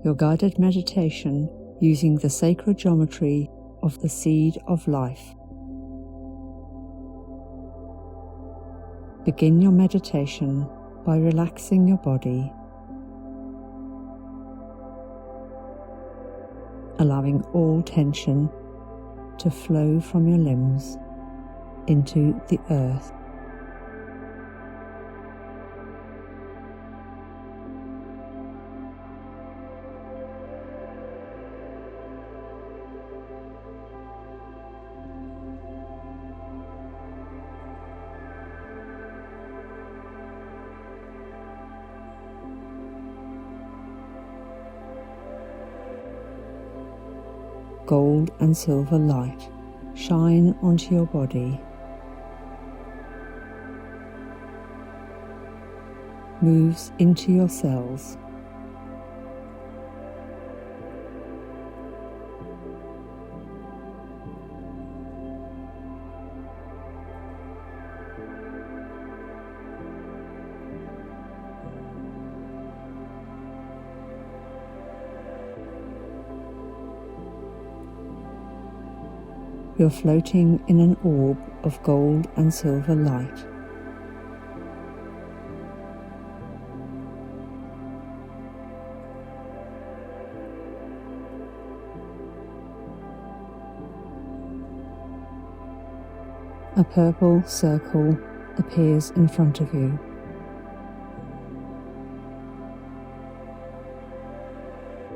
your guided meditation using the sacred geometry of the seed of life. Begin your meditation by relaxing your body, allowing all tension to flow from your limbs into the earth. Gold and silver light shine onto your body, moves into your cells, you're floating in an orb of gold and silver light. A purple circle appears in front of you.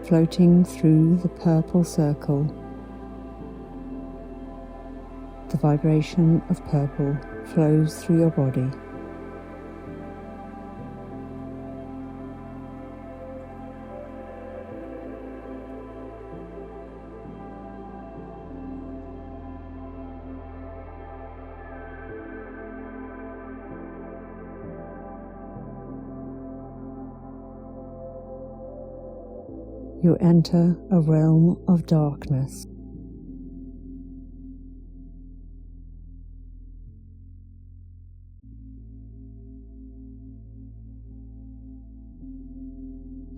Floating through the purple circle, the vibration of purple flows through your body. You enter a realm of darkness.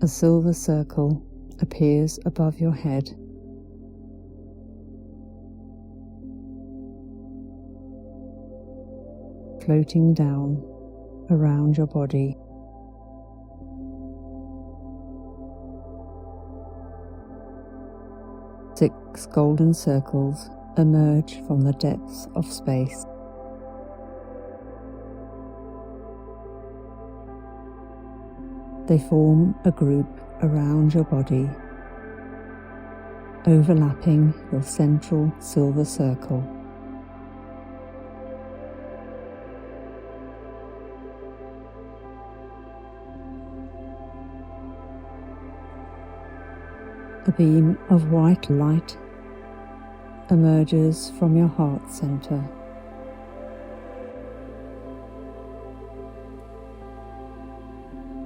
A silver circle appears above your head. Floating down around your body. Six golden circles emerge from the depths of space. They form a group around your body, overlapping your central silver circle. A beam of white light emerges from your heart center.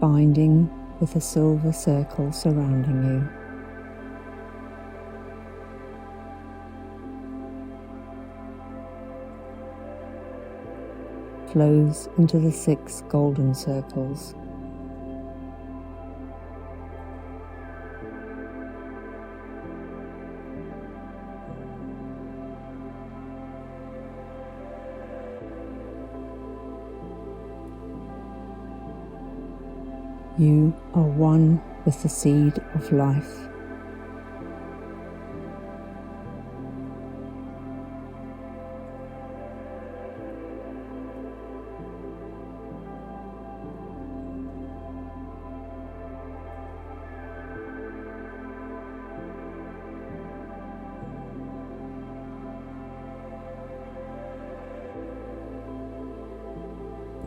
Binding with a silver circle surrounding you. Flows into the six golden circles. You are one with the seed of life.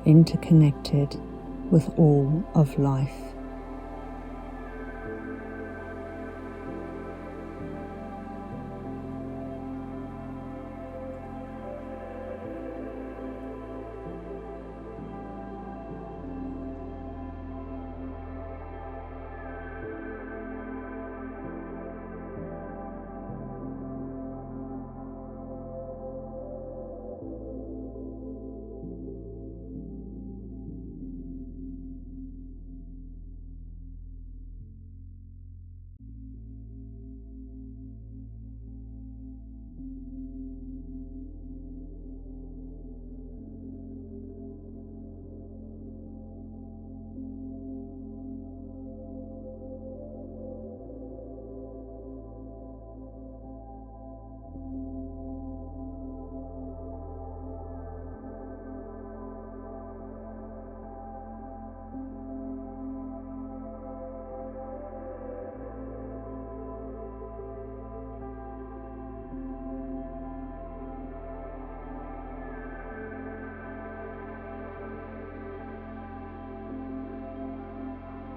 Interconnected with all of life.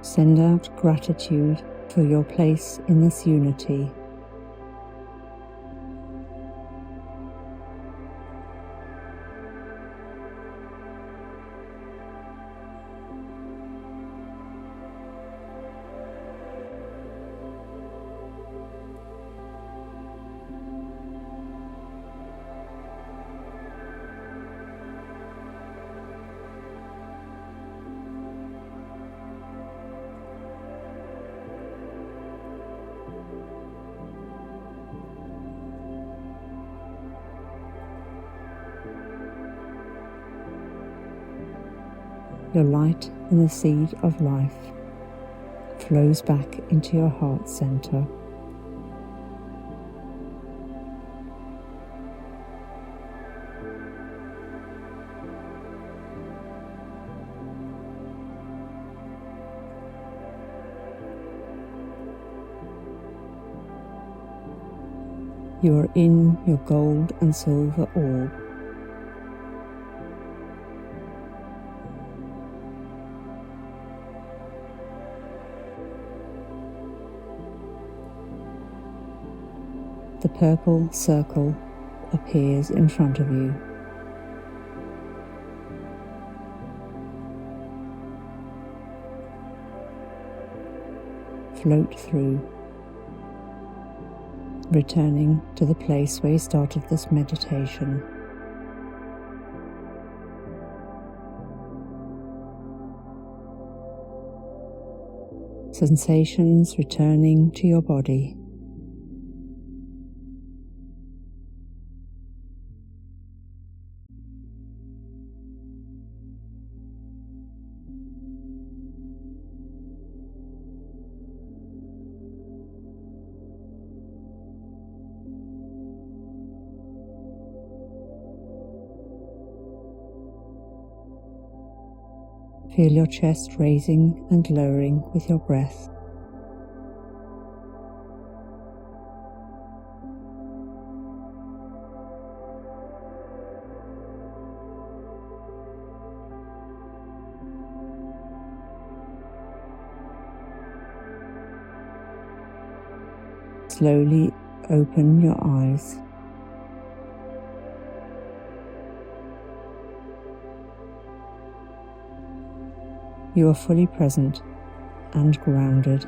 Send out gratitude for your place in this unity. Your light in the seed of life flows back into your heart center. You are in your gold and silver orb. The purple circle appears in front of you. Float through, returning to the place where you started this meditation. Sensations returning to your body. Feel your chest raising and lowering with your breath. Slowly open your eyes. You are fully present and grounded.